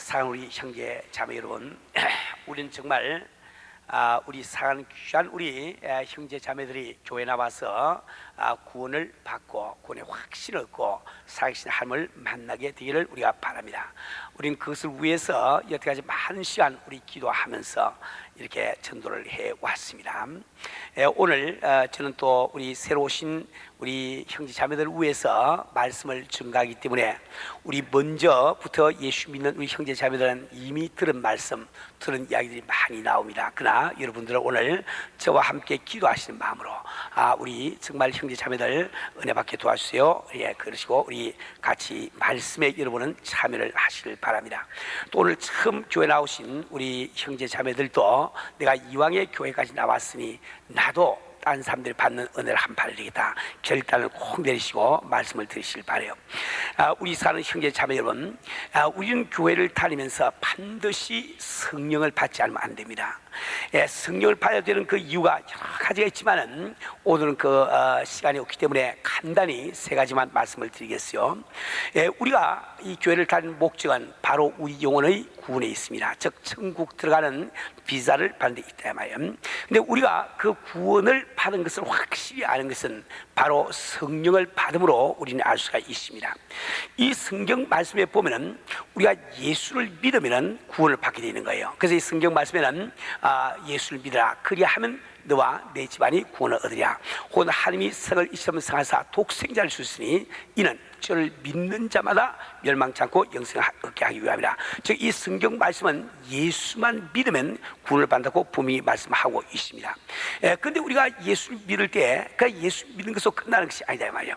사랑하는 우리 형제 자매 여러분, 우리는 정말 우리 사랑하는 귀한 우리 형제 자매들이 교회 나와서 구원을 받고 구원의 확신을 얻고 살아계신 하나님을 만나게 되기를 우리가 바랍니다. 우리는 그것을 위해서 여태까지 많은 시간 우리 기도하면서 이렇게 전도를 해왔습니다. 오늘 저는 또 우리 새로 오신 우리 형제 자매들을 위해서 말씀을 증가하기 때문에 우리 먼저부터 예수 믿는 우리 형제 자매들은 이미 들은 말씀, 들은 이야기들이 많이 나옵니다. 그러나 여러분들은 오늘 저와 함께 기도하시는 마음으로 우리 정말 형제 자매들 은혜 받게 도와주세요. 예, 그러시고 우리 같이 말씀에 여러분은 참여를 하시길 바랍니다. 또 오늘 처음 교회 나오신 우리 형제 자매들도 내가 이왕에 교회까지 나왔으니 나도 다른 사람들이 받는 은혜를 한 발 내리겠다 결단을 꼭 내리시고 말씀을 들으시길 바라요. 우리 사는 형제 자매 여러분, 우리는 교회를 다니면서 반드시 성령을 받지 않으면 안 됩니다. 성령을 받아야 되는 그 이유가 여러 가지가 있지만은 오늘은 그 시간이 없기 때문에 간단히 세 가지만 말씀을 드리겠어요. 우리가 이 교회를 다니는 목적은 바로 우리 영혼의 구원에 있습니다. 즉 천국 들어가는 비자를 받는 데 있다 말이에요. 근데 우리가 그 구원을 받은 것을 확실히 아는 것은 바로 성령을 받음으로 우리는 알 수가 있습니다. 이 성경 말씀에 보면은 우리가 예수를 믿으면은 구원을 받게 되는 거예요. 그래서 이 성경 말씀에는 예수를 믿으라 그리하면 너와 내 집안이 구원을 얻으리라. 혹은 하나님이 선을 이처럼 성하사 독생자를 주시니 이는 저를 믿는 자마다 멸망치 않고 영생을 얻게 하기 위함이라. 즉 이 성경 말씀은 예수만 믿으면 구원을 받는다고 분명히 말씀하고 있습니다. 그런데 우리가 예수를 믿을 때 그 예수 믿는 것으로 끝나는 것이 아니다 이 말이에요.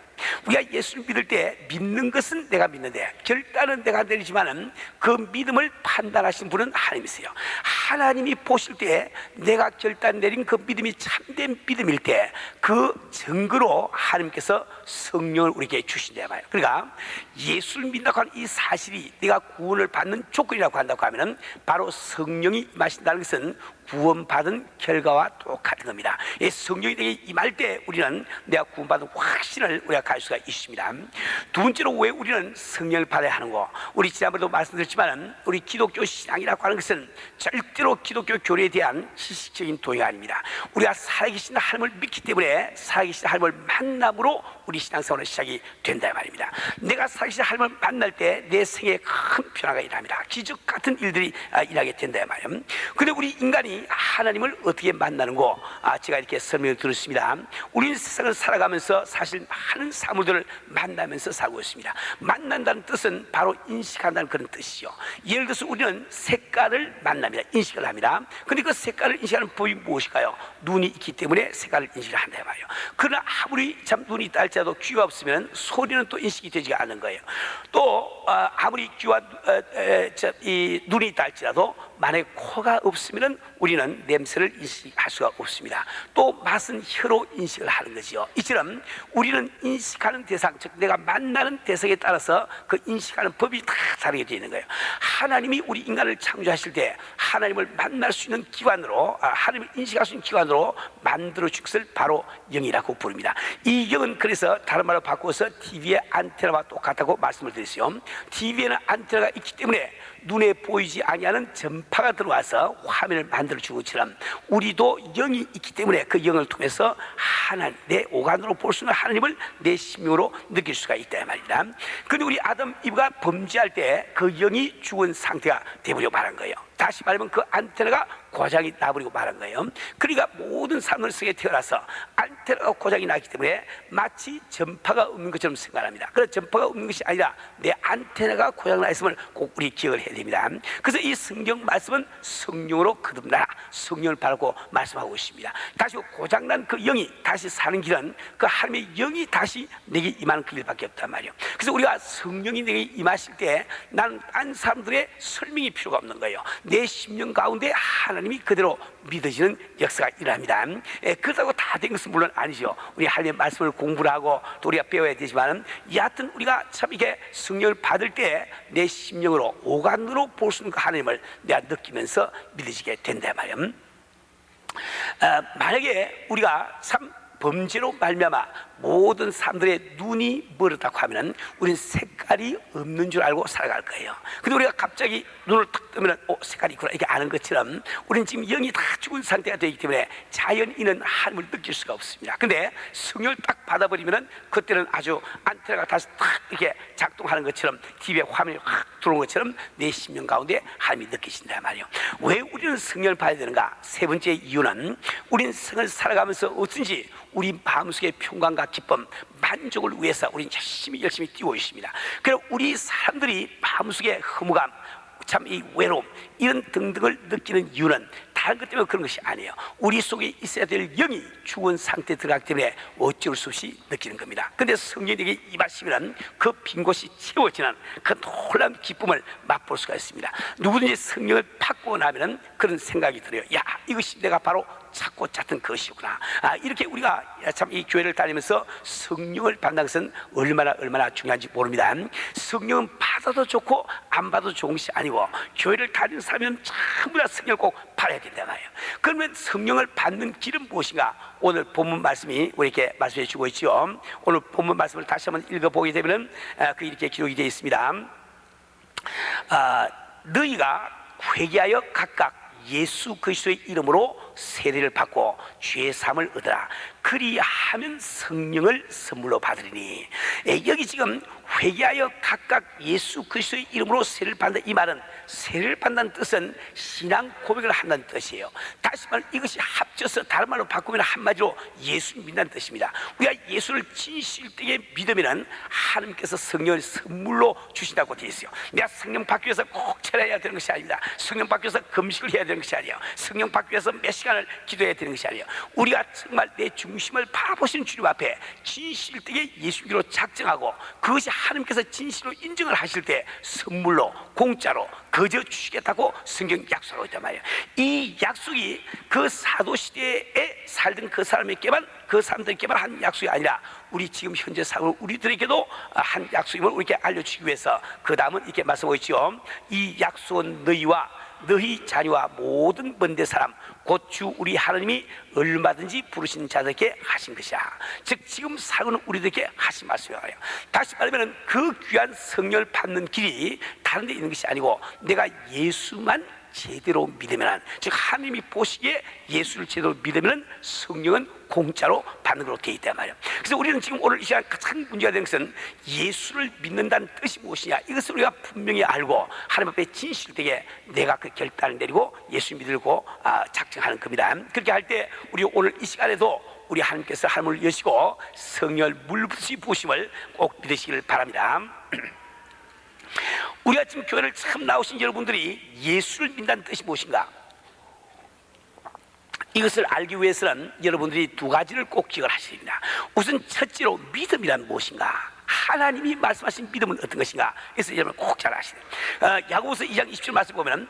우리가 예수를 믿을 때 믿는 것은 내가 믿는데 결단은 내가 내리지만은 그 믿음을 판단하신 분은 하나님이세요. 하나님이 보실 때 내가 결단 내린 그 믿음이 참된 믿음일 때 그 증거로 하나님께서 성령을 우리에게 주신다 말이에요. 그러니까 예수를 믿는다고 하는 이 사실이 내가 구원을 받는 조건이라고 한다고 하면은 바로 성령이 임하신다는 것은 구원받은 결과와 똑같은 겁니다. 이 성령이 내게 임할 때 우리는 내가 구원받은 확신을 우리가 가질 수가 있습니다. 두 번째로 왜 우리는 성령을 받아야 하는 거? 우리 지난번에도 말씀드렸지만 우리 기독교 신앙이라고 하는 것은 절대로 기독교 교리에 대한 지식적인 도의가 아닙니다. 우리가 살아계신 하나님을 믿기 때문에 살아계신 하나님을 만남으로 우리 신앙생활은 시작이 된다 말입니다. 내가 살아계신 하나님을 만날 때 내 생에 큰 변화가 일어납니다. 기적 같은 일들이 일어나게 된다 말이에요. 그런데 우리 인간이 하나님을 어떻게 만나는 거? 제가 이렇게 설명을 들었습니다. 우리는 세상을 살아가면서 사실 많은 사물들을 만나면서 살고 있습니다. 만난다는 뜻은 바로 인식한다는 그런 뜻이죠. 예를 들어서 우리는 색깔을 만납니다. 인식을 합니다. 그런데 그 색깔을 인식하는 법이 무엇일까요? 눈이 있기 때문에 색깔을 인식을 한다 말이에요. 그러나 아무리 참 눈이 있다 할지라도 귀가 없으면 소리는 또 인식이 되지가 않는 거예요. 또 아무리 귀와 눈이 있다 할지라도 만약에 코가 없으면 우리는 냄새를 인식할 수가 없습니다. 또 맛은 혀로 인식을 하는 거지요. 이처럼 우리는 인식하는 대상, 즉 내가 만나는 대상에 따라서 그 인식하는 법이 다 다르게 되어 있는 거예요. 하나님이 우리 인간을 창조하실 때 하나님을 만날 수 있는 기관으로, 하나님을 인식할 수 있는 기관으로 만들어 준 것을 바로 영이라고 부릅니다. 이 영은 그래서 다른 말로 바꿔서 TV의 안테나와 똑같다고 말씀을 드렸어요. TV에는 안테나가 있기 때문에 눈에 보이지 아니하는 전파가 들어와서 화면을 만들어 주는 것처럼 우리도 영이 있기 때문에 그 영을 통해서 하나님, 내 오간으로 볼 수 있는 하나님을 내 심령으로 느낄 수가 있다 말입니다. 그런데 우리 아담 이브가 범죄할 때 그 영이 죽은 상태가 되버리고 말한 거예요. 다시 말하면 그 안테나가 고장이 나버리고 말한 거예요. 그러니까 모든 사람들 속에 태어나서 안테나가 고장이 나기 때문에 마치 전파가 없는 것처럼 생각합니다. 그래서 전파가 없는 것이 아니라 내 안테나가 고장나 있음을 꼭 우리 기억을 해야 됩니다. 그래서 이 성경 말씀은 성령으로 거듭나라, 성령을 바라고 말씀하고 있습니다. 다시 고장난 그 영이 다시 사는 길은 그 하나님의 영이 다시 내게 임하는 그 길밖에 없단 말이에요. 그래서 우리가 성령이 내게 임하실 때 나는 딴 사람들의 설명이 필요가 없는 거예요. 내 심령 가운데 하나님이 그대로 믿어지는 역사가 일어납니다. 그렇다고 다 된 것은 물론 아니죠. 우리 하나님의 말씀을 공부를 하고 또 우리가 배워야 되지만 여하튼 우리가 참 이게 성령을 받을 때 내 심령으로 오간으로 볼 수 있는 그 하나님을 내가 느끼면서 믿어지게 된다 말이에요. 만약에 우리가 참 범죄로 말미암아 모든 사람들의 눈이 멀었다고 하면은 우리는 색깔이 없는 줄 알고 살아갈 거예요. 근데 우리가 갑자기 눈을 탁 뜨면 색깔이 있구나 이렇게 아는 것처럼 우리는 지금 영이 다 죽은 상태가 되기 때문에 자연인은 하나님을 느낄 수가 없습니다. 근데 성령을 딱 받아버리면은 그때는 아주 안테나가 다시 탁 이렇게 작동하는 것처럼 TV에 화면이 확 들어온 것처럼 내 심령 가운데 하나님이 느끼신단 말이에요. 왜 우리는 성령을 받아야 되는가? 세 번째 이유는 우리는 성을 살아가면서 어쩐지 우리 마음속의 평강과 기쁨, 만족을 위해서 우리는 열심히 뛰고 있습니다. 그래서 우리 사람들이 마음속의 허무감, 참 이 외로움 이런 등등을 느끼는 이유는 다른 것 때문에 그런 것이 아니에요. 우리 속에 있어야 될 영이 죽은 상태에 들어가기 때문에 어쩔 수 없이 느끼는 겁니다. 근데 성령에게 임하시면 그 빈 곳이 채워지는 그 놀라운 기쁨을 맛볼 수가 있습니다. 누구든지 성령을 받고 나면 그런 생각이 들어요. 야, 이것이 내가 바로 찾고 찾던 것이구나. 이렇게 우리가 참 이 교회를 다니면서 성령을 받는 것은 얼마나 중요한지 모릅니다. 성령은 받아도 좋고 안 받아도 좋은 것이 아니고 교회를 다니는 사람은 전부 다 성령을 꼭 받아야 된단 말이에요. 그러면 성령을 받는 길은 무엇인가? 오늘 본문 말씀이 우리에게 말씀해 주고 있죠. 오늘 본문 말씀을 다시 한번 읽어보게 되면 그 이렇게 기록이 되어 있습니다. 너희가 회개하여 각각 예수 그리스도의 이름으로 세례를 받고 죄 사함을 얻으라. 그리하면 성령을 선물로 받으리니. 여기 지금 회개하여 각각 예수 그리스도의 이름으로 세례를 받는다, 이 말은 세례를 받는다는 뜻은 신앙 고백을 한다는 뜻이에요. 다시 말해 이것이 합쳐서 다른 말로 바꾸면 한마디로 예수 믿는다는 뜻입니다. 우리가 예수를 진실되게 믿으면 하나님께서 성령을 선물로 주신다고 되어 있어요. 내가 성령 받기 위해서 꼭 철회해야 되는 것이 아닙니다. 성령 받기 위해서 금식을 해야 되는 것이 아니에요. 성령 받기 위해서 몇 시간을 기도해야 되는 것이 아니에요. 우리가 정말 내 중심을 바라보시는 주님 앞에 진실되게 예수 믿기로 작정하고 그것이 하나님께서 진실로 인정을 하실 때 선물로 공짜로 거저 주시겠다고 성경 약속하고 있단 말이에요. 이 약속이 그 사도시대에 살던 그 사람들에게만 한 약속이 아니라 우리 지금 현재 살고 우리들에게도 한 약속임을 우리에게 알려주기 위해서 그 다음은 이렇게 말씀하고 있죠. 이 약속은 너희와 너희 자녀와 모든 먼데 사람 곧 주 우리 하나님이 얼마든지 부르신 자들에게 하신 것이야. 즉 지금 살고는 우리들에게 하신 말씀이에요. 다시 말하면 그 귀한 성령을 받는 길이 다른 데 있는 것이 아니고 내가 예수만 제대로 믿으면, 즉 하나님이 보시기에 예수를 제대로 믿으면 성령은 공짜로 받는 걸로 되어 있단 말이에요. 그래서 우리는 지금 오늘 이 시간 가장 문제가 되는 것은 예수를 믿는다는 뜻이 무엇이냐, 이것을 우리가 분명히 알고 하나님 앞에 진실되게 내가 그 결단을 내리고 예수 믿으려고 작정하는 겁니다. 그렇게 할 때 우리 오늘 이 시간에도 우리 하나님께서 하늘을 여시고 성령을 물붓이 부으심을 꼭 믿으시기를 바랍니다. 우리가 지금 교회를 처음 나오신 여러분들이 예수를 믿는다는 뜻이 무엇인가? 이것을 알기 위해서는 여러분들이 두 가지를 꼭 기억을 하셔야 됩니다. 우선 첫째로 믿음이란 무엇인가? 하나님이 말씀하신 믿음은 어떤 것인가? 그래서 여러분 꼭 잘 아시네요. 야고보서 2장 27절 말씀 보면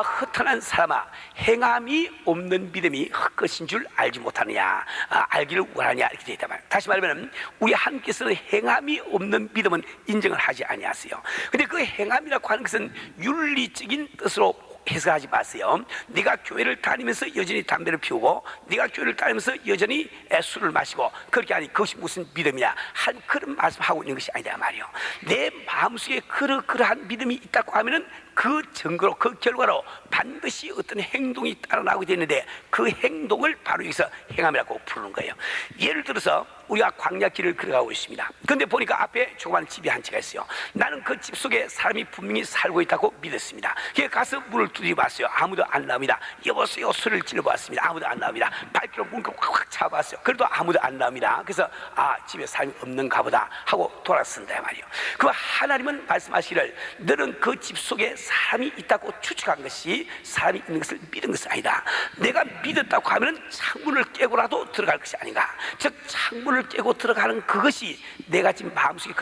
흩어난 사람아 행함이 없는 믿음이 헛것인 줄 알지 못하느냐, 알기를 원하냐, 이렇게 되어 있단 말이에요. 다시 말하면 우리 하나님께서는 행함이 없는 믿음은 인정을 하지 아니하세요. 근데 그 행함이라고 하는 것은 윤리적인 뜻으로 해석하지 마세요. 네가 교회를 다니면서 여전히 담배를 피우고 네가 교회를 다니면서 여전히 술을 마시고 그렇게 하니 그것이 무슨 믿음이냐, 한 그런 말씀하고 있는 것이 아니다 말이에요. 내 마음속에 그러한 믿음이 있다고 하면은 그 증거로, 그 결과로 반드시 어떤 행동이 따라 나오게 되는데 그 행동을 바로 여기서 행함이라고 부르는 거예요. 예를 들어서 우리가 광야길을 걸어가고 있습니다. 그런데 보니까 앞에 조그만 집이 한 채가 있어요. 나는 그 집 속에 사람이 분명히 살고 있다고 믿었습니다. 그래서 가서 문을 두드려봤어요. 아무도 안 나옵니다. 여보세요, 소리를 질러봤습니다. 아무도 안 나옵니다. 발길로 문을 확 잡았어요. 그래도 아무도 안 나옵니다. 그래서 집에 사람이 없는가 보다 하고 돌아선다 말이에요. 그 하나님은 말씀하시기를 너는 그 집 속에 사람이 있다고 추측한 것이 사람이 있는 것을 믿은 것은 아니다. 내가 믿었다고 하면 창문을 깨고라도 들어갈 것이 아닌가. 즉 창문을 깨고 들어가는 그것이 내가 지금 마음속에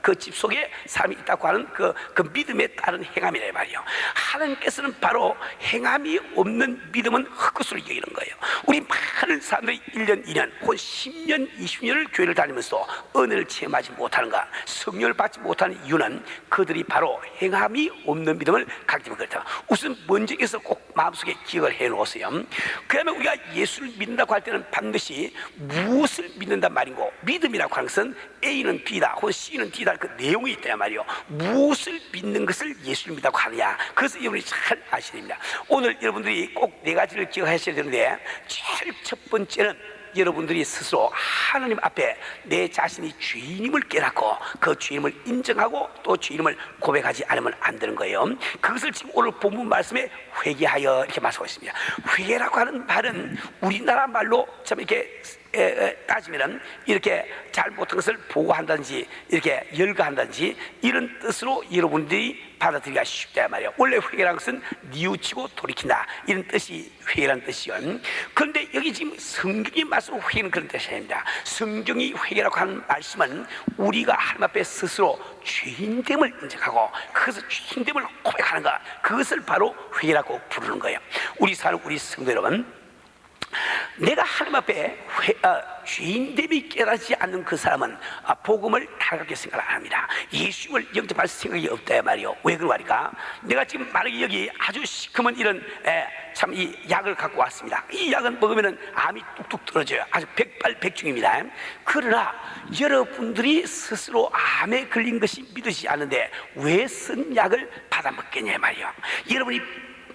그 집 속에 사람이 있다고 하는 그 믿음에 따른 행함이란 말이에요. 하나님께서는 바로 행함이 없는 믿음은 헛것으로 여기는 거예요. 우리 많은 사람들이 1년, 2년, 혹은 10년, 20년을 교회를 다니면서 은혜를 체험하지 못하는가, 성령을 받지 못하는 이유는 그들이 바로 행함이 없는 믿음을 갖기 때문에 그렇다. 우선 먼저 여기서 꼭 마음속에 기억을 해놓으세요. 그 다음에 우리가 예수를 믿는다고 할 때는 반드시 무엇을 믿는단 말인고, 믿음이라고 하는 것은 A는 B다 혹은 C는 D다, 그 내용이 있단 말이에요. 무엇을 믿는 것을 예수를 믿다고 하느냐, 그것을 여러분이 잘 아셔야 됩니다. 오늘 여러분들이 꼭 네 가지를 기억하셔야 되는데, 제일 첫 번째는 여러분들이 스스로 하나님 앞에 내 자신이 죄인임을 깨닫고 그 죄인임을 인정하고 또 죄인임을 고백하지 않으면 안 되는 거예요. 그것을 지금 오늘 본문 말씀에 회개하여 이렇게 말씀하고 있습니다. 회개라고 하는 말은 우리나라 말로 참 이렇게 따지면은 이렇게 잘못한 것을 보고한다든지 이렇게 열거한다든지 이런 뜻으로 여러분들이 받아들이기가 쉽다 말이에요. 원래 회개라는 것은 뉘우치고 돌이킨다, 이런 뜻이 회개라는 뜻이요. 그런데 여기 지금 성경이 말씀하는 회개는 그런 뜻이 아닙니다. 성경이 회개라고 하는 말씀은 우리가 하나님 앞에 스스로 죄인됨을 인정하고 그것을 죄인됨을 고백하는 것, 그것을 바로 회개라고 부르는 거예요. 우리 사는 우리 성도 여러분, 내가 하나님 앞에 죄인됨이 깨닫지 않는 그 사람은 복음을 달갑게 생각을 안 합니다. 예수님을 영접할 생각이 없다 말이요. 왜 그러니까 내가 지금 만약에 여기 아주 시커먼 이런 참 이 약을 갖고 왔습니다. 이 약은 먹으면 암이 뚝뚝 떨어져요. 아주 백발백중입니다. 그러나 여러분들이 스스로 암에 걸린 것이 믿으시지 않는데 왜 쓴 약을 받아 먹겠냐 말이요. 여러분이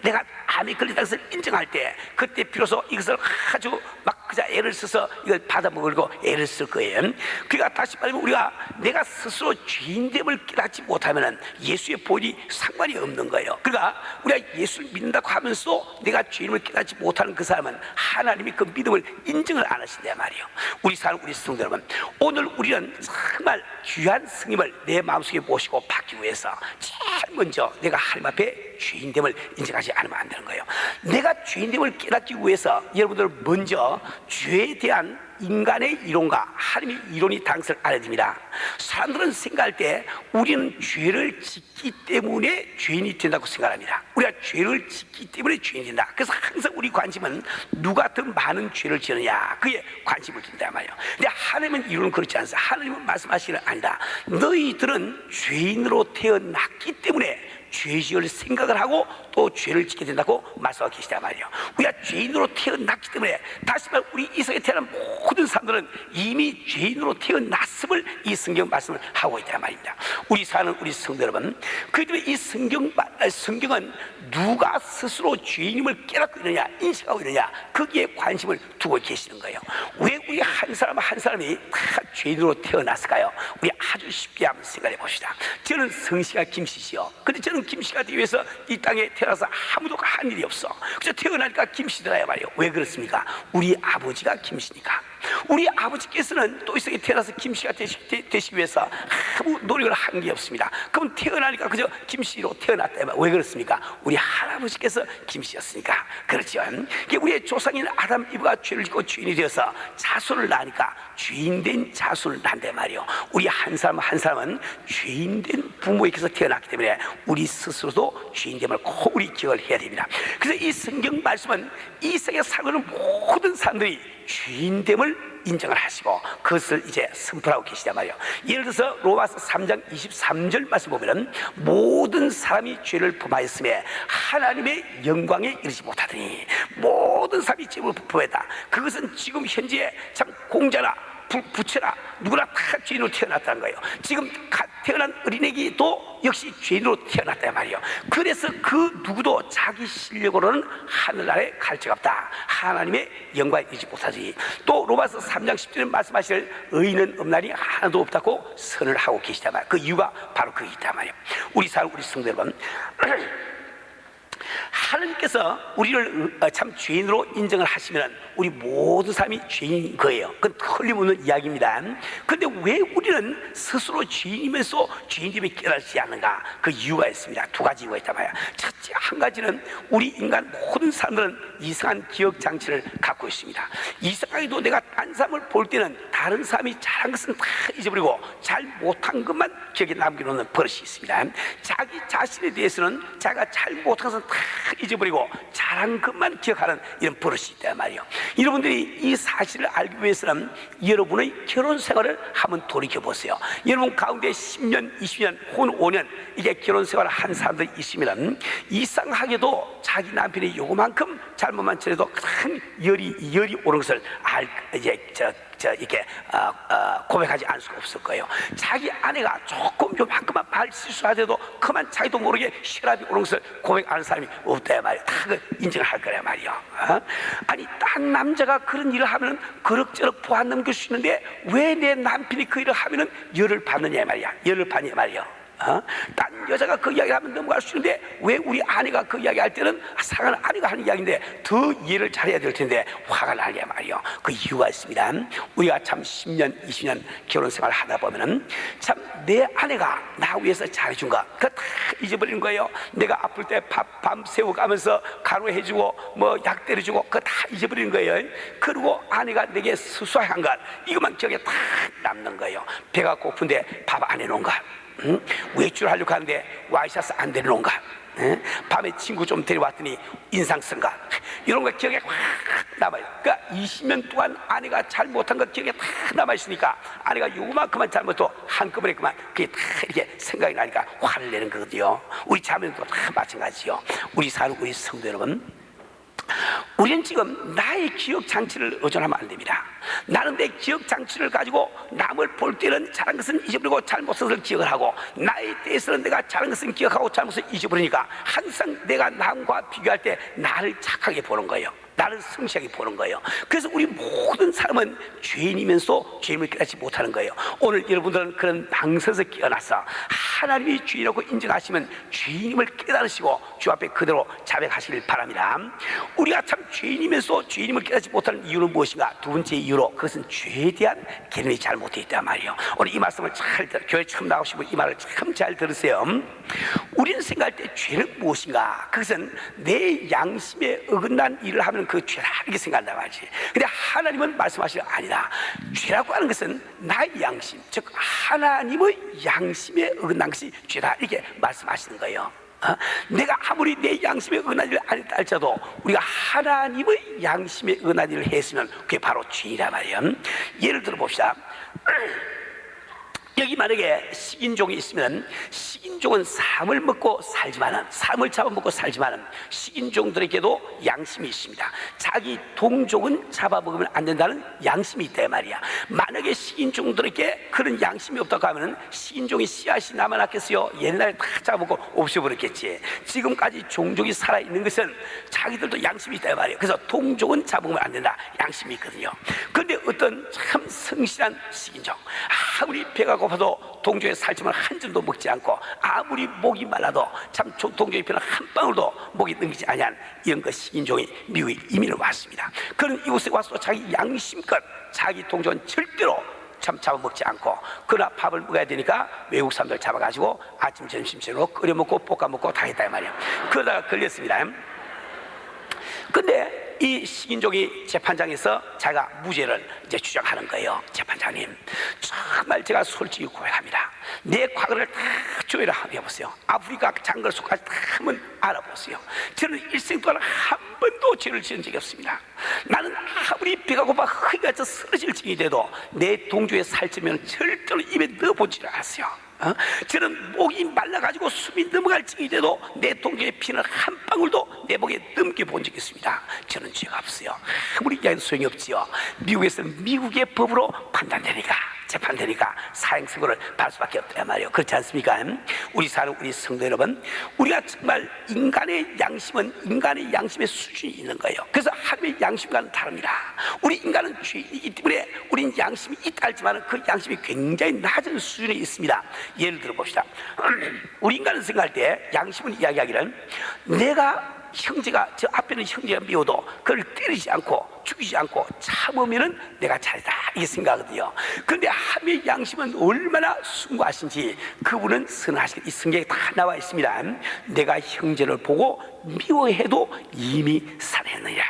내가 암에 걸리다는 것을 인정할 때 그때 비로소 이것을 아주 막 그자 애를 써서 이걸 받아 먹으려고 애를 쓸 거예요. 그러니까 다시 말하면 우리가 내가 스스로 죄인됨을 깨닫지 못하면 예수의 보혈이 상관이 없는 거예요. 그러니까 우리가 예수를 믿는다고 하면서도 내가 죄인을 깨닫지 못하는 그 사람은 하나님이 그 믿음을 인정을 안 하신단 말이에요. 우리 사는 우리 성도 여러분, 오늘 우리는 정말 귀한 스님을 내 마음속에 모시고 받기 위해서 제일 먼저 내가 하나님 앞에 죄인됨을 인정하지 않으면 안 되는 거예요. 내가 죄인됨을 깨닫기 위해서 여러분들 먼저 죄에 대한 인간의 이론과 하나님의 이론이 당선을 알아야 됩니다. 사람들은 생각할 때 우리는 죄를 짓기 때문에 죄인이 된다고 생각합니다. 우리가 죄를 짓기 때문에 죄인이 된다. 그래서 항상 우리 관심은 누가 더 많은 죄를 지느냐, 그에 관심을 둔단 말이에요. 근데 하나님은 이론은 그렇지 않습니다. 하나님은 말씀하시는 아니다. 너희들은 죄인으로 태어났기 때문에 죄 지을 생각을 하고 또 죄를 짓게 된다고 말씀하고 계시단 말이에요. 우리가 죄인으로 태어났기 때문에, 다시 말해 우리 이 세상에 태어난 모든 사람들은 이미 죄인으로 태어났음을 이 성경 말씀을 하고 있단 말입니다. 우리 사는 우리 성도 여러분, 그렇기 때문에 이 성경은 누가 스스로 죄인임을 깨닫고 있느냐, 인식하고 있느냐, 거기에 관심을 두고 계시는 거예요. 왜 우리 한 사람 한 사람이 다 죄인으로 태어났을까요? 우리 아주 쉽게 한번 생각해 봅시다. 저는 성씨가 김씨시요. 근데 저는 김씨가 되기 위해서 이 땅에 태어나서 아무도 한 일이 없어. 그래서 태어나니까 김씨더라 말이에요. 왜 그렇습니까? 우리 아버지가 김씨니까. 우리 아버지께서는 또 이 세상에 태어나서 김씨가 되시기 위해서 아무 노력을 한 게 없습니다. 그럼 태어나니까 그저 김씨로 태어났다. 왜 그렇습니까? 우리 할아버지께서 김씨였으니까 그렇죠. 우리의 조상인 아담 이브가 죄를 짓고 죄인이 되어서 자손을 낳으니까 죄인된 자손을 낳는다 말이요. 우리 한 사람 한 사람은 죄인된 부모에게서 태어났기 때문에 우리 스스로도 죄인됨을 꼭 우리 기억을 해야 됩니다. 그래서 이 성경 말씀은 이 세상에 살고 있는 모든 사람들이 죄인됨을 인정을 하시고 그것을 이제 선포하고 계시단 말이에요. 예를 들어서 로마서 3장 23절 말씀 보면은 모든 사람이 죄를 범하였음에 하나님의 영광에 이르지 못하더니, 모든 사람이 죄를 범했다. 그것은 지금 현재 참 공자나 부처나 누구나 다 죄인으로 태어났다는 거예요. 지금 태어난 어린애기도 역시 죄인으로 태어났단 말이에요. 그래서 그 누구도 자기 실력으로는 하늘 아래 갈 데가 없다. 하나님의 영광에 이르지 못하지. 또 로마서 3장 10절에 말씀하실 의인은 없나니 하나도 없다고 선을 하고 계시단 말이에요. 그 이유가 바로 그게 있단 말이에요. 우리 성도 여러분, 하나님께서 우리를 참 죄인으로 인정을 하시면 우리 모든 사람이 죄인인 거예요. 그건 틀림없는 이야기입니다. 그런데 왜 우리는 스스로 죄인이면서 죄인됨을 깨닫지 않는가? 그 이유가 있습니다. 두 가지 이유가 있단 말이에요. 첫째, 한 가지는 우리 인간 모든 사람들은 이상한 기억 장치를 갖고 있습니다. 이상하게도 내가 딴 사람을 볼 때는 다른 사람이 잘한 것은 다 잊어버리고 잘 못한 것만 기억에 남겨놓는 버릇이 있습니다. 자기 자신에 대해서는 자기가 잘 못한 것은 다 잊어버리고 잘한 것만 기억하는 이런 버릇이 있단 말이에요. 여러분들이 이 사실을 알기 위해서는 여러분의 결혼 생활을 한번 돌이켜보세요. 여러분 가운데 10년, 20년 혹은 5년 이게 결혼 생활을 한 사람들이 있으면 이상하게도 자기 남편이 요만큼 잘못만 처해도 큰 열이 오는 것을 이렇게 고백하지 않을 수가 없을 거예요. 자기 아내가 조금 요만큼만 말 실수하더라도 그만 자기도 모르게 혈압이 오는 것을 고백하는 사람이 없다 말이에요. 다 그 인정을 할 거란 말이에요. 아니 딴 남자가 그런 일을 하면은 그럭저럭 보안 넘길 수 있는데 왜 내 남편이 그 일을 하면은 열을 받느냐 말이야. 열을 받냐 말이야. 딴 여자가 그 이야기를 하면 넘어갈 수 있는데 왜 우리 아내가 그 이야기 할 때는 사랑하는 아내가 하는 이야기인데 더 이해를 잘해야 될 텐데 화가 나냐 말이요. 그 이유가 있습니다. 우리가 참 10년 20년 결혼 생활을 하다 보면은 참 내 아내가 나 위해서 잘해준 거 그거 다 잊어버리는 거예요. 내가 아플 때 밥 밤새워 가면서 간호해주고 뭐 약 때려주고 그거 다 잊어버리는 거예요. 그리고 아내가 내게 수수한 것 이것만 기억에 다 남는 거예요. 배가 고픈데 밥 안 해놓은 것, 외출을 하려고 하는데 와이셔츠 안 데려놓은가, 밤에 친구 좀 데려왔더니 인상 쓴가, 이런 거 기억에 확 남아요. 그러니까 20년 동안 아내가 잘못한 거 기억에 다 남아있으니까 아내가 요만큼만 잘못도 한꺼번에 그만 그게 다 이렇게 생각이 나니까 화를 내는 거거든요. 우리 자매도 다 마찬가지요. 우리 사는 우리 성도 여러분, 우리는 지금 나의 기억 장치를 의존하면 안 됩니다. 나는 내 기억 장치를 가지고 남을 볼 때는 잘한 것은 잊어버리고 잘못한 것을 기억을 하고 나에 대해서는 내가 잘한 것은 기억하고 잘못을 잊어버리니까 항상 내가 남과 비교할 때 나를 착하게 보는 거예요. 나를 성실하게 보는 거예요. 그래서 우리 모든 사람은 죄인이면서 죄임을 깨닫지 못하는 거예요. 오늘 여러분들은 그런 망설에서 깨어나서 하나님이 죄인이라고 인정하시면 죄인임을 깨달으시고 주 앞에 그대로 자백하시길 바랍니다. 우리가 참 죄인이면서 죄인임을 깨닫지 못하는 이유는 무엇인가? 두 번째 이유로 그것은 죄에 대한 개념이 잘못되어 있단 말이에요. 오늘 이 말씀을 잘 들어, 교회 처음 나오시면 이 말을 참 잘 들으세요. 우리는 생각할 때 죄는 무엇인가? 그것은 내 양심에 어긋난 일을 하면 그 죄라 이렇게 생각한단 말이지. 근데 하나님은 말씀하시는 아니다. 죄라고 하는 것은 나의 양심, 즉 하나님의 양심에 어긋난 것이 죄다 이렇게 말씀하시는 거예요. 내가 아무리 내 양심에 어긋난 일을 안 했다 할지라도 우리가 하나님의 양심에 어긋난 일을 했으면 그게 바로 죄이란 말이에요. 예를 들어 봅시다. 여기 만약에 식인종이 있으면 식인종은 사람을 먹고 살지만은, 사람을 잡아먹고 살지만은 식인종들에게도 양심이 있습니다. 자기 동족은 잡아먹으면 안 된다는 양심이 있다 말이야. 만약에 식인종들에게 그런 양심이 없다고 하면은 식인종이 씨앗이 남아났겠어요? 옛날에 다 잡아먹고 없애버렸겠지. 지금까지 종족이 살아있는 것은 자기들도 양심이 있다 말이에요. 그래서 동족은 잡아먹으면 안 된다, 양심이 있거든요. 그런데 어떤 참 성실한 식인종, 아무리 배가 고파도 동족의 살찜을 한 점도 먹지 않고 아무리 목이 말라도 참 동족의 피는 한 방울도 목이 넘기지 아니한 이런 것 식인종이 미국에 이민을 왔습니다. 그런 이곳에 와서 자기 양심껏 자기 동족은 절대로 참 잡아먹지 않고, 그러나 밥을 먹어야 되니까 외국 사람들 잡아가지고 아침 점심 저녁으로 끓여 먹고 볶아 먹고 다 했다 말이에요. 그러다가 걸렸습니다. 근데 이 식인종이 재판장에서 자기가 무죄를 이제 주장하는 거예요. 재판장님, 정말 제가 솔직히 고백합니다. 내 과거를 다 조회를 한번 해보세요. 아프리카 장걸 속까지 다 한번 알아보세요. 저는 일생 동안 한 번도 죄를 지은 적이 없습니다. 나는 아무리 배가 고파 허리가 쓰러질 징이 돼도 내 동족에 살찌면 절대로 입에 넣어보지를 않았어요. 저는 목이 말라가지고 숨이 넘어갈 징이 돼도 내 동족의 피는 한 방울도 내 목에 넘겨본 적이 있습니다. 저는 죄가 없어요. 아무리 얘기해도 소용이 없지요. 미국에서는 미국의 법으로 판단되니까, 재판되니까 사형선고를 받을 수밖에 없단 말이에요. 그렇지 않습니까? 우리 사는 우리 성도 여러분, 우리가 정말 인간의 양심은 인간의 양심의 수준이 있는 거예요. 그래서 하나님의 양심과는 다릅니다. 우리 인간은 죄이기 때문에 우린 양심이 있다 할지만 그 양심이 굉장히 낮은 수준에 있습니다. 예를 들어 봅시다. 우리 인간은 생각할 때 양심은 이야기하기를 내가 형제가, 저 앞에는 형제가 미워도 그걸 때리지 않고 죽이지 않고 참으면은 내가 잘했다 이게 생각하거든요. 그런데 하나님의 양심은 얼마나 숭고하신지 그분은 선하신, 이 성경에 다 나와 있습니다. 내가 형제를 보고 미워해도 이미 살해했느냐,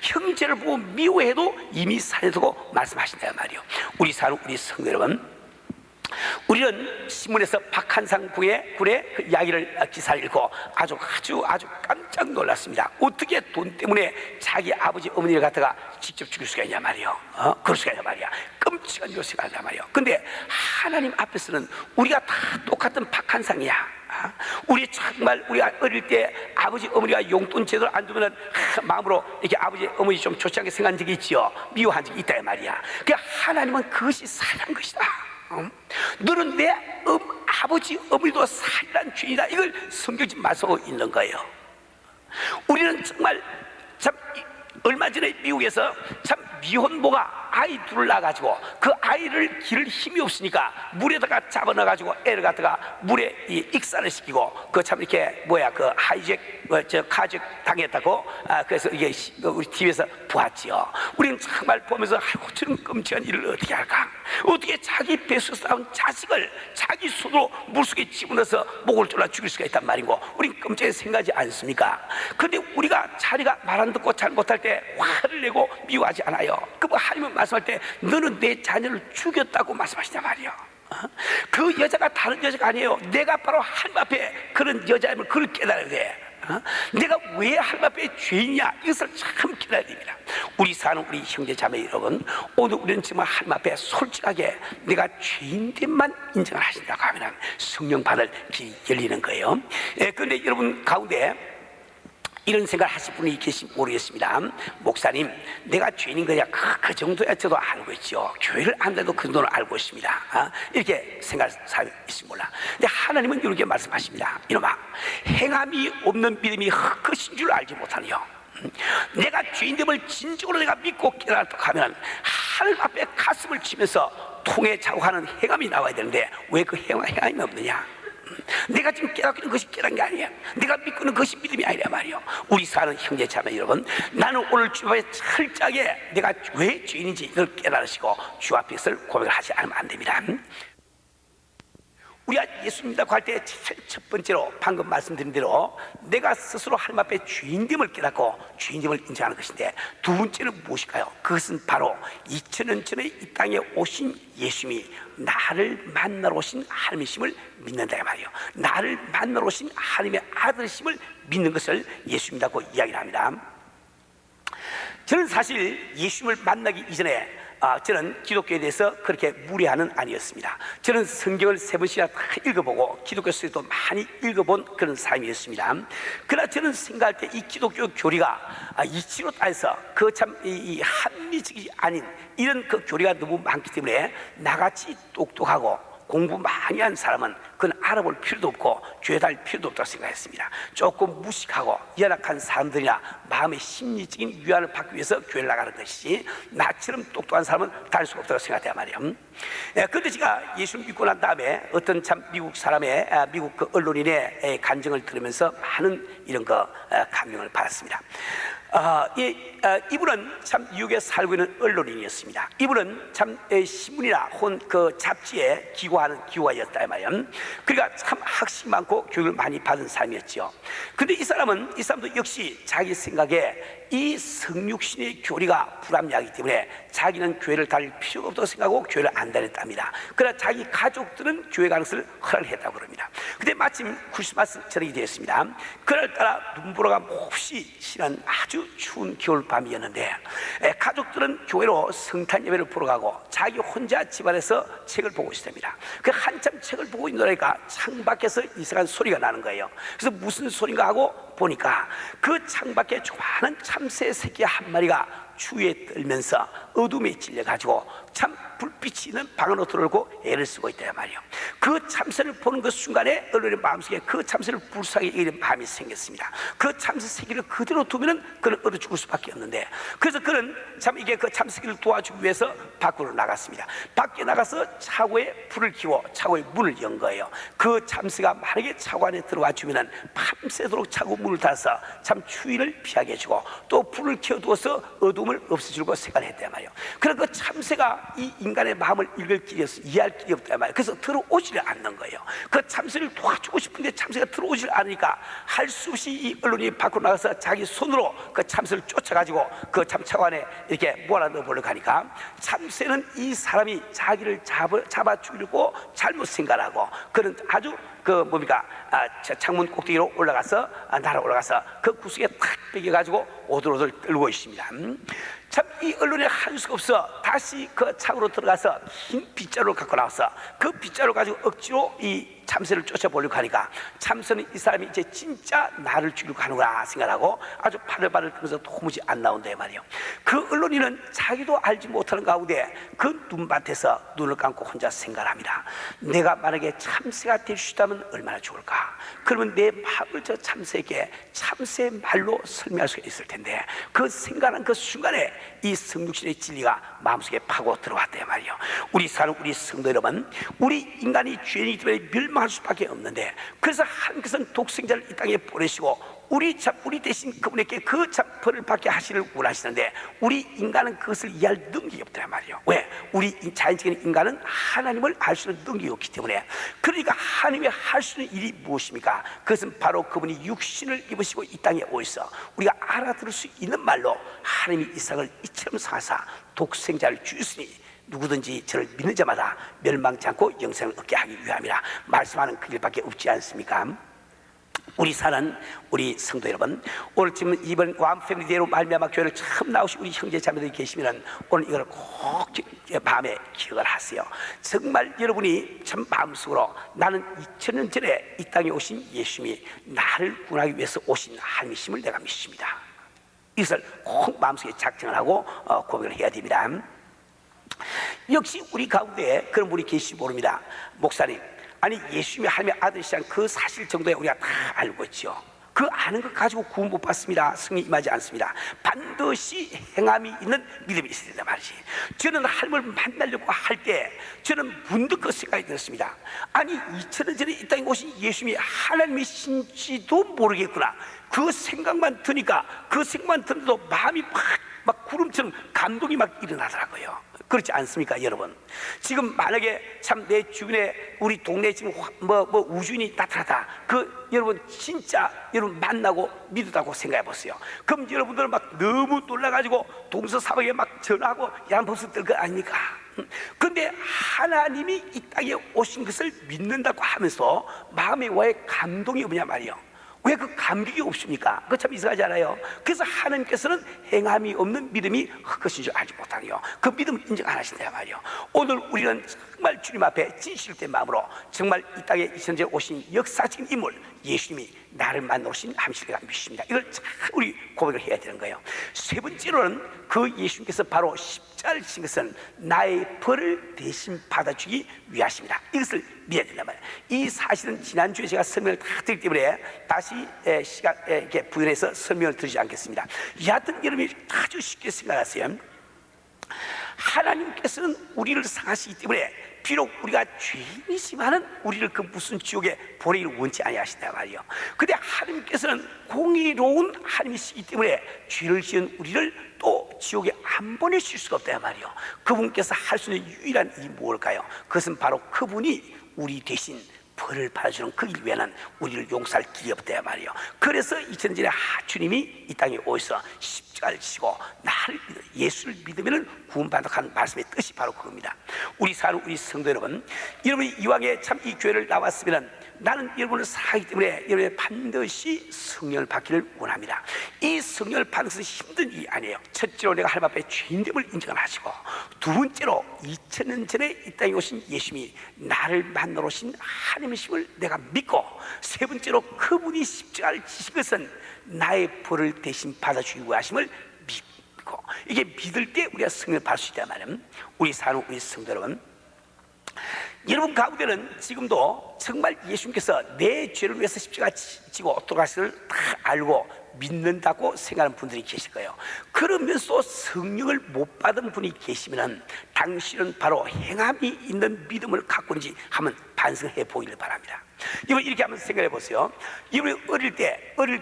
형제를 보고 미워해도 이미 살해두고 말씀하신단 말이에요. 우리 사는 우리 성도 여러분, 우리는 신문에서 박한상 군의 그 이야기를 기사를 읽고 아주 깜짝 놀랐습니다. 어떻게 돈 때문에 자기 아버지 어머니를 갖다가 직접 죽일 수가 있냐 말이요. 그럴 수가 있냐 말이야. 끔찍한 요새가 한단 말이요. 근데 하나님 앞에서는 우리가 다 똑같은 박한상이야. 우리 정말 우리가 어릴 때 아버지 어머니가 용돈 제대로 안 주면은 마음으로 이렇게 아버지 어머니 좀 좋지 않게 생각한 적이 있지요. 미워한 적이 있다 이 말이야. 그 하나님은 그것이 살한 것이다. 너는 내 아버지 어머니도 살인한 죄이다. 이걸 성경지 말씀하고 있는 거예요. 우리는 정말 참 얼마 전에 미국에서 참 미혼모가 아이 둘을 낳아가지고 그 아이를 기를 힘이 없으니까 물에다가 잡아넣어가지고 애를 갖다가 물에 익사를 시키고 그 참 이렇게 그 하이잭 카잭 당했다고 그래서 이게 우리 TV에서 보았지요. 우리는 정말 보면서 아이고 저런 끔찍한 일을 어떻게 할까? 어떻게 자기 뱃속에서 나온 자식을 자기 손으로 물속에 집어넣어서 목을 졸라 죽일 수가 있단 말이고 우린 끔찍하게 생각하지 않습니까? 근데 우리가 자리가 말 안 듣고 잘 못할 때 화를 내고 미워하지 않아요. 그 하나님은 말씀할 때 너는 내 자녀를 죽였다고 말씀하시냐 말이요. 그 여자가 다른 여자가 아니에요. 내가 바로 하나님 앞에 그런 여자임을 그걸 깨달아야 돼. 내가 왜 하나님 앞에 죄인이냐 이것을 참 깨달아야 됩니다. 우리 사는 우리 형제 자매 여러분, 오늘 우리는 정말 하나님 앞에 솔직하게 내가 죄인됨만 인정을 하신다고 하면 성령 받을 길이 열리는 거예요. 그런데 여러분 가운데 이런 생각을 하실 분이 계신지 모르겠습니다. 목사님, 내가 죄인인 거야. 그 정도야 저도 알고 있죠. 교회를 안 다녀도 그 정도는 알고 있습니다. 이렇게 생각할 사람이 있을지 몰라. 근데 하나님은 이렇게 말씀하십니다. 이놈아, 행함이 없는 믿음이 헛것인 줄 알지 못하니요. 내가 죄인됨을 진정으로 내가 믿고 깨달도록 하면 하늘 앞에 가슴을 치면서 통에 자고하는 행함이 나와야 되는데 왜 그 행함이 없느냐? 내가 지금 깨닫고 있는 것이 깨닫는 게 아니야. 내가 믿고 있는 것이 믿음이 아니라 말이야. 우리 사는 형제 자매 여러분, 나는 오늘 주 앞에 철저하게 내가 왜 죄인인지 이걸 깨달으시고 주 앞에서 고백을 하지 않으면 안 됩니다. 우리가 예수 믿는다고 할 때 첫 번째로 방금 말씀드린 대로 내가 스스로 하나님 앞에 죄인됨을 깨닫고 죄인됨을 인정하는 것인데, 두 번째는 무엇일까요? 그것은 바로 2000년 전에 이 땅에 오신 예수님이 나를 만나러 오신 하나님이심을 믿는다 말이에요. 나를 만나러 오신 하나님의 아들이심을 믿는 것을 예수 믿다고 이야기를 합니다. 저는 사실 예수님을 만나기 이전에 저는 기독교에 대해서 그렇게 무례한은 아니었습니다. 저는 성경을 3번씩이나 다 읽어보고 기독교 속에도 많이 읽어본 그런 사람이었습니다. 그러나 저는 생각할 때 이 기독교 교리가 이치로 따져서 그 참 이 합리적이 아닌 이런 그 교리가 너무 많기 때문에 나같이 똑똑하고 공부 많이 한 사람은 그건 알아볼 필요도 없고 교회 다닐 필요도 없다고 생각했습니다. 조금 무식하고 연약한 사람들이나 마음의 심리적인 위안을 받기 위해서 교회를 나가는 것이지 나처럼 똑똑한 사람은 다닐 수가 없다고 생각해야 말이에요. 그런데 제가 예수를 믿고 난 다음에 어떤 참 미국 사람의 미국 그 언론인의 간증을 들으면서 많은 이런 감명을 받았습니다. 이분은 참 미국에 살고 있는 언론인이었습니다. 이분은 참 신문이나 혹은 그 잡지에 기고하는 기고자였다 말이에요. 그러니까 참 학식이 많고 교육을 많이 받은 사람이었죠. 근데 이 사람도 역시 자기 생각에 이 성육신의 교리가 불합리하기 때문에 자기는 교회를 다닐 필요가 없다고 생각하고 교회를 안 다녔답니다. 그러나 자기 가족들은 교회 가는 것을 허락했다고 그럽니다. 근데 마침 크리스마스 저녁이 되었습니다. 그날따라 눈보라가 몹시 실한 아주 추운 겨울 밤이었는데 가족들은 교회로 성탄 예배를 보러 가고 자기 혼자 집안에서 책을 보고 있습니다. 그 한참 책을 보고 있노라니까 창밖에서 이상한 소리가 나는 거예요. 그래서 무슨 소린가 하고 보니까 그 창밖에 조그마한 참새 새끼 한 마리가 추위에 떨면서 어둠에 찔려가지고 참 불빛이 있는 방 안으로 들어오고 애를 쓰고 있단 말이에요. 그 참새를 보는 그 순간에 언론의 마음속에 그 참새를 불쌍히 여기는 마음이 생겼습니다. 그 참새 새끼를 그대로 두면은 그는 얼어 죽을 수밖에 없는데, 그래서 그는 참 이게 그 참새 새끼를 도와주기 위해서 밖으로 나갔습니다. 밖에 나가서 차고에 불을 켜고 차고에 문을 연 거예요. 그 참새가 만약에 차고 안에 들어와 주면은 밤새도록 차고 문을 닫아서 참 추위를 피하게 해주고 또 불을 켜두어서 어둠을 어려움을 없애주려고 생각했단 말이에요. 그러나 그 참새가 이 인간의 마음을 읽을 길이 없어, 이해할 길이 없단 말이에요. 그래서 들어오지를 않는 거예요. 그 참새를 도와주고 싶은데 참새가 들어오질 않으니까 할 수 없이 이 언론이 밖으로 나가서 자기 손으로 그 참새를 쫓아가지고 그 참차고 안에 이렇게 몰아넣어보려고 하니까, 참새는 이 사람이 자기를 잡아 죽이려고 잘못 생각하고, 그런 아주 창문 꼭대기로 올라가서 날아 올라가서 그 구석에 탁 베겨가지고 오들오들 떨고 있습니다. 참 이 언론에 할 수가 없어 다시 그 창으로 들어가서 흰 빗자루를 갖고 나와서 그 빗자루 가지고 억지로 이 참새를 쫓아보려고 하니까, 참새는 이 사람이 이제 진짜 나를 죽이려고 하는구나 생각하고 아주 바들바들 떨면서 도무지 안 나온다 말이에요. 그 언론인은 자기도 알지 못하는 가운데 그 눈밭에서 눈을 감고 혼자 생각합니다. 내가 만약에 참새가 될 수 있다면 얼마나 좋을까. 그러면 내 마음을 저 참새에게 참새 말로 설명할 수가 있을 텐데, 그 생각하는 그 순간에 이 성육신의 진리가 마음속에 파고 들어왔단 말이에요. 우리 사는 우리 성도 여러분, 우리 인간이 죄인이기 때문에 멸망할 수밖에 없는데, 그래서 하나님께서는 독생자를 이 땅에 보내시고 우리 대신 그분에게 그 벌을 받게 하시를 원하시는데, 우리 인간은 그것을 이해할 능력이 없단 말이에요. 왜? 우리 자연적인 인간은 하나님을 알 수 있는 능력이 없기 때문에. 그러니까 하나님이 할 수 있는 일이 무엇입니까? 그것은 바로 그분이 육신을 입으시고 이 땅에 오셔서 우리가 알아들을 수 있는 말로 하나님이 이 세상을 이처럼 사사 독생자를 주셨으니 누구든지 저를 믿는 자마다 멸망치 않고 영생을 얻게 하기 위함이라 말씀하는 그 일밖에 없지 않습니까? 우리 사는 우리 성도 여러분, 오늘 지금 이번 왕패밀리대로 말미암아 교회를 처음 나오신 우리 형제 자매들이 계시면 오늘 이걸 꼭 밤에 기억을 하세요. 정말 여러분이 참 마음속으로 나는 2000년 전에 이 땅에 오신 예수님이 나를 구원하기 위해서 오신 하나님이심을 내가 믿습니다. 이것을 꼭 마음속에 작정을 하고 고백을 해야 됩니다. 역시 우리 가운데 그런 분이 계시지 모릅니다. 목사님, 아니 예수님이 하나님의 아들이시란 그 사실 정도에 우리가 다 알고 있죠. 그 아는 것 가지고 구원 못 받습니다. 승리 임하지 않습니다. 반드시 행함이 있는 믿음이 있어야 된단 말이지. 저는 하나님을 만나려고 할 때 저는 문득 그 생각이 들었습니다. 아니 2000년 전에 이 땅에 오신 예수님이 하나님이신지도 모르겠구나. 그 생각만 드니까, 그 생각만 들어도 마음이 막 구름처럼 감동이 막 일어나더라고요. 그렇지 않습니까, 여러분? 지금 만약에 참 내 주변에 우리 동네에 지금 우주인이 나타나다, 여러분 진짜 여러분 만나고 믿었다고 생각해 보세요. 그럼 여러분들은 막 너무 놀라가지고 동서사방에 막 전하고 양복수 뜰 거 아닙니까? 그런데 하나님이 이 땅에 오신 것을 믿는다고 하면서 마음에 와의 감동이 뭐냐 말이에요. 왜 그 감격이 없습니까? 그거 참 이상하지 않아요? 그래서 하나님께서는 행함이 없는 믿음이 헛것인 줄 알지 못하네요. 그 믿음을 인정 안 하신단 말이에요. 오늘 우리는 정말 주님 앞에 진실된 마음으로 정말 이 땅에 이천에 오신 역사적인 인물 예수님이 나를 만나 오신 함실내가 믿습니다. 이걸 참 우리 고백을 해야 되는 거예요. 세 번째로는 그 예수님께서 바로 십자가를 지신 것은 나의 벌을 대신 받아주기 위하십니다. 이것을 믿어야 된단 말이에요. 이 사실은 지난주에 제가 설명을 다 드리기 때문에 다시 시간 이렇게 부연해서 설명을 드리지 않겠습니다. 여하튼 여러분이 아주 쉽게 생각하세요. 하나님께서는 우리를 사랑하시기 때문에 비록 우리가 죄인이지만은 우리를 그 무슨 지옥에 보내기를 원치 아니하신단 말이에요. 근데 하나님께서는 공의로운 하나님이시기 때문에 죄를 지은 우리를 또 지옥에 안 보내실 수가 없단 말이에요. 그분께서 할 수 있는 유일한 일이 뭘까요? 그것은 바로 그분이 우리 대신 벌을 받아주는 그 일 외에는 우리를 용서할 길이 없단 말이에요. 그래서 2000년 전에 주님이 이 땅에 오셔서 십자가를 지고 나를 믿어 예수를 믿으면 구원받는다고 하는 말씀의 뜻이 바로 그겁니다. 우리 사는 우리 성도 여러분, 여러분이 이왕에 참 이 교회를 나왔으면 나는 여러분을 사랑하기 때문에 여러분이 반드시 성령을 받기를 원합니다. 이 성령을 받는 것은 힘든 일이 아니에요. 첫째로 내가 하나님 앞에 죄인됨을 인정을 하시고, 두 번째로 2000년 전에 이 땅에 오신 예수님이 나를 만나러 오신 하나님이심을 내가 믿고, 세 번째로 그분이 십자가를 지신 것은 나의 벌을 대신 받아주기 위하심을 믿고, 이게 믿을 때 우리가 성령을 받을 수 있단 말이에요. 우리 사는 우리 성도 여러분, 여러분 가운데는 지금도 정말 예수님께서 내 죄를 위해서 십자가 지고 돌아가시를 다 알고 믿는다고 생각하는 분들이 계실 거예요. 그러면서 성령을 못 받은 분이 계시면 당신은 바로 행함이 있는 믿음을 갖고 있는지 한번 반성해 보기를 바랍니다. 여러분 이렇게 한번 생각해 보세요. 여러분 어릴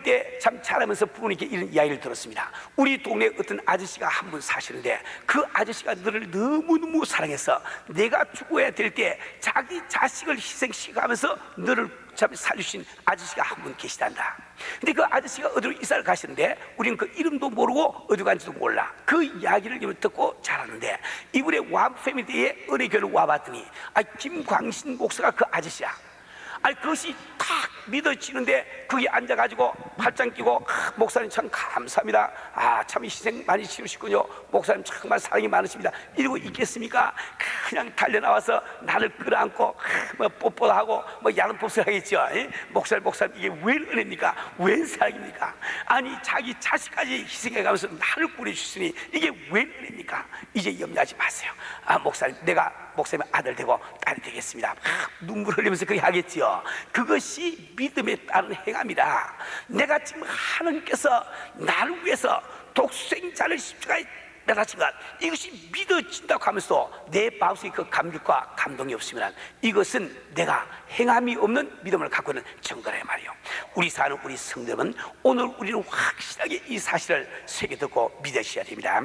때 참 자라면서 부모님께 이런 이야기를 들었습니다. 우리 동네 어떤 아저씨가 한 분 사시는데 그 아저씨가 너를 너무너무 사랑해서 내가 죽어야 될 때 자기 자식을 희생시켜가면서 너를 참 살리신 아저씨가 한 분 계시단다. 근데 그 아저씨가 어디로 이사를 가시는데 우리는 그 이름도 모르고 어디 간지도 몰라. 그 이야기를 듣고 자랐는데 이번에 와패밀리에 은혜교회를 와봤더니 김광신 목사가 그 아저씨야. 그것이 탁 믿어지는데 거기 앉아가지고 팔짱 끼고 목사님 참 감사합니다. 참 희생 많이 치르시군요. 목사님 정말 사랑이 많으십니다. 이러고 있겠습니까? 그냥 달려나와서 나를 끌어안고 뭐 뽀뽀도 하고 뭐 야는 뽀뽀를 하겠죠. 목사님 이게 웬 은혜입니까? 웬 사랑입니까? 아니 자기 자식까지 희생해가면서 나를 꾸려주시니 이게 웬 은혜입니까? 이제 염려하지 마세요. 목사님 내가 목사님의 아들 되고 딸이 되겠습니다. 눈물 흘리면서 그렇게 하겠지요. 그것이 믿음에 따른 행함이라. 내가 지금 하나님께서 나를 위해서 독생자를 십자가에 매다신 것, 이것이 믿어진다고 하면서 내 마음속에 그 감격과 감동이 없으면 이것은 내가 행함이 없는 믿음을 갖고 있는 증거란 말이에요. 우리 사는 우리 성도는 오늘 우리는 확실하게 이 사실을 새겨 듣고 믿으셔야 됩니다.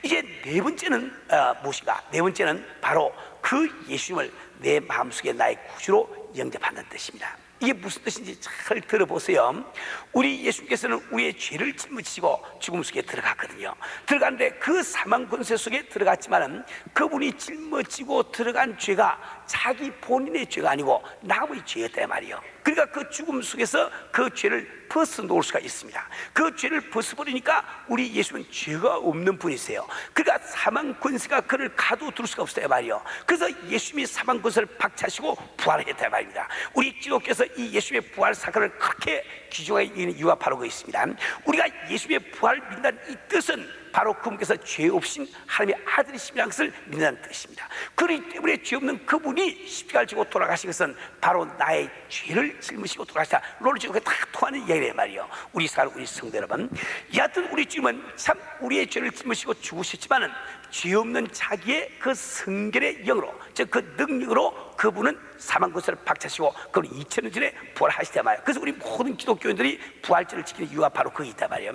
이제 네 번째는 무엇인가? 네 번째는 바로 그 예수님을 내 마음속에 나의 구주로 영접하는 뜻입니다. 이게 무슨 뜻인지 잘 들어보세요. 우리 예수님께서는 우리의 죄를 짊어지시고 죽음 속에 들어갔거든요. 들어갔는데 그 사망 권세 속에 들어갔지만은 그분이 짊어지고 들어간 죄가 자기 본인의 죄가 아니고 남의 죄였단 말이에요. 그러니까 그 죽음 속에서 그 죄를 벗어놓을 수가 있습니다. 그 죄를 벗어버리니까 우리 예수는 죄가 없는 분이세요. 그러니까 사망 권세가 그를 가둬둘 수가 없어요 말이에요. 그래서 예수님이 사망 권세를 박차시고 부활했단 말입니다. 우리 기독교에서 이 예수님의 부활 사건을 그렇게 귀중하게 여기는 이유가 바로 그 있습니다. 우리가 예수님의 부활을 믿는다는 이 뜻은 바로 그분께서 죄 없인 하나님의 아들이심이라는 것을 믿는다는 뜻입니다. 그렇기 때문에 죄 없는 그분이 십자가를 지고 돌아가신 것은 바로 나의 죄를 짊으시고 돌아가시다. 롤을 지고 다 통하는 이야기란 말이에요. 우리 사랑 우리 성도 여러분, 여하튼 우리 주님은 참 우리의 죄를 짊으시고 죽으셨지만은 죄 없는 자기의 그 성결의 영으로, 즉 그 능력으로 그분은 사망 권세를 박차시고 그분은 2000년 전에 부활하시단 말이에요. 그래서 우리 모든 기독교인들이 부활절을 지키는 이유가 바로 거기 있단 말이에요.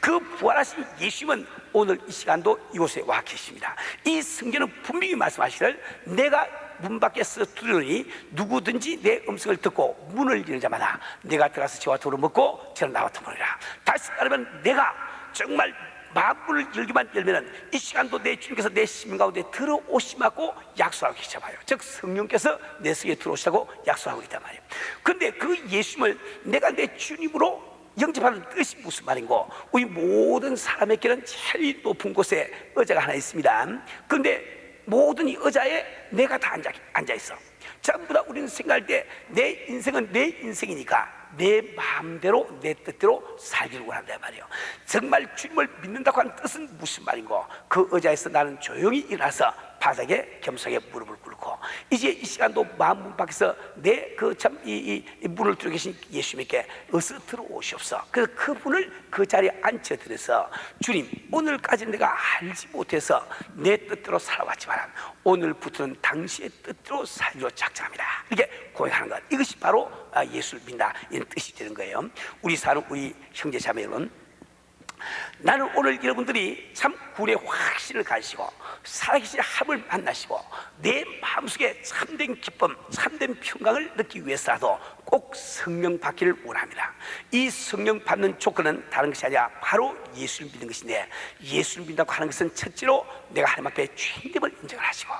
그 부활하신 예수님은 오늘 이 시간도 이곳에 와 계십니다. 이 성경은 분명히 말씀하시기를 내가 문 밖에서 두드리니 누구든지 내 음성을 듣고 문을 여는 자마다 내가 들어가서 저와 도를 먹고 저는 나와 더불으리라. 다시 말하면 내가 정말 마음문을 열기만 열면은 이 시간도 내 주님께서 내 시민 가운데 들어오시라고 약속하고 계셔봐요. 즉 성령께서 내 속에 들어오시라고 약속하고 있단 말이에요. 그런데 그 예수님을 내가 내 주님으로 영접하는 뜻이 무슨 말인고? 우리 모든 사람에게는 제일 높은 곳에 의자가 하나 있습니다. 그런데 모든 이 의자에 내가 다 앉아 있어. 전부 다 우리는 생각할 때 내 인생은 내 인생이니까 내 마음대로 내 뜻대로 살기를 원한단 말이에요. 정말 주님을 믿는다고 하는 뜻은 무슨 말인고? 그 의자에서 나는 조용히 일어나서 바닥에 겸손하게 무릎을 꿇고 이제 이 시간도 마음 문 밖에서 내 그 참 이 문을 들고 계신 예수님께 어서 들어오시옵소서. 그래서 그분을 그 자리에 앉혀드려서 주님, 오늘까지 내가 알지 못해서 내 뜻대로 살아왔지만 오늘부터는 당신의 뜻대로 살기로 작정합니다. 이렇게 고백하는 것, 이것이 바로 예수를 믿는다 이런 뜻이 되는 거예요. 우리 사는 우리 형제 자매 여러분, 나는 오늘 여러분들이 참 구원의 확신을 가지시고 살아계신 하나님을 만나시고 내 마음속에 참된 기쁨, 참된 평강을 느끼기 위해서라도 꼭 성령 받기를 원합니다. 이 성령 받는 조건은 다른 것이 아니라 바로 예수를 믿는 것인데, 예수를 믿는다고 하는 것은 첫째로 내가 하나님 앞에 죄인됨을 인정을 하시고,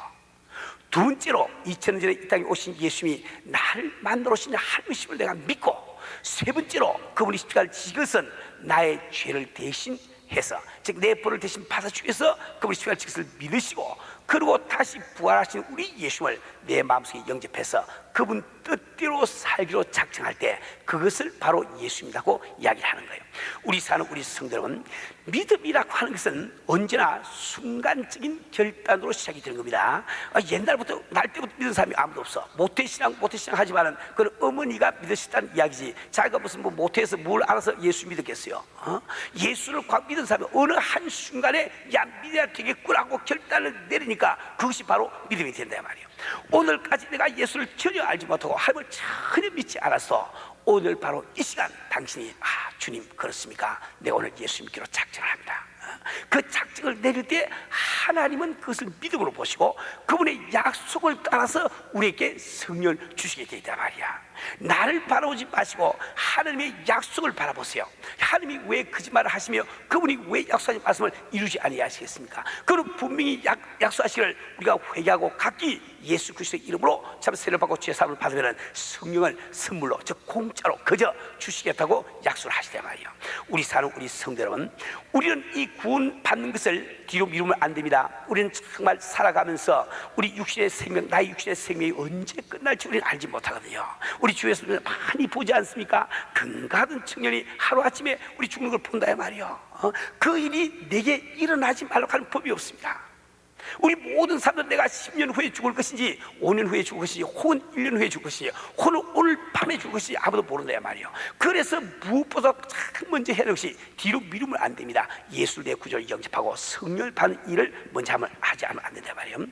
두 번째로 2000년 전에 이 땅에 오신 예수님이 나를 만나러 오신 하나님이심을 내가 믿고, 세 번째로 그분이 십자가를 지신 것은 나의 죄를 대신해서, 즉 내 벌을 대신 받아주기 위해서 그분이 십자가를 지신 것을 믿으시고, 그리고 다시 부활하신 우리 예수님을 내 마음속에 영접해서 그분 뜻대로 살기로 작정할 때 그것을 바로 예수님이라고 이야기를 하는 거예요. 우리 사는 우리 성도 여러분, 믿음이라고 하는 것은 언제나 순간적인 결단으로 시작이 되는 겁니다. 옛날부터 날 때부터 믿는 사람이 아무도 없어. 모태신앙 하지만은 그건 어머니가 믿으셨다는 이야기지, 자기가 무슨 모태에서 뭘 알아서 예수 믿었겠어요? 예수를 확 믿은 사람이 어느 한순간에 야 믿어야 되겠구나 하고 결단을 내리니까 그것이 바로 믿음이 된다 말이에요. 오늘까지 내가 예수를 전혀 알지 못하고 하나님을 전혀 믿지 않았어. 오늘 바로 이 시간 당신이 주님 그렇습니까? 내가 오늘 예수 믿기로 작정을 합니다. 그 작정을 내릴 때 하나님은 그것을 믿음으로 보시고 그분의 약속을 따라서 우리에게 성령을 주시게 되었단 말이야. 나를 바라보지 마시고 하나님의 약속을 바라보세요. 하나님이 왜 거짓말을 하시며 그분이 왜 약속하신 말씀을 이루지 아니하시겠습니까? 그는 분명히 약속하시기를 우리가 회개하고 각기 예수 그리스도의 이름으로 참 세례를 받고 죄 사함을 받으면 성령을 선물로 즉 공짜로 그저 주시겠다고 약속을 하시단 말이에요. 우리 사는 우리 성도 여러분, 우리는 이 구원 받는 것을 뒤로 미루면 안 됩니다. 우리는 정말 살아가면서 우리 육신의 생명, 나의 육신의 생명이 언제 끝날지 우리는 알지 못하거든요. 우리 주위에서 많이 보지 않습니까? 건강한 청년이 하루아침에 우리 죽는 걸 본다 말이에요. 그 일이 내게 일어나지 말라고 하는 법이 없습니다. 우리 모든 사람들 내가 10년 후에 죽을 것인지 5년 후에 죽을 것인지 혹은 1년 후에 죽을 것인지 혹은 오늘 밤에 죽을 것인지 아무도 모른다 말이에요. 그래서 무엇보다 가장 먼저 해야 할 것이 뒤로 미루면 안 됩니다. 예수를 내 구주로 영접하고 성령을 받는 일을 먼저 하지 않으면 안 된다 말이에요.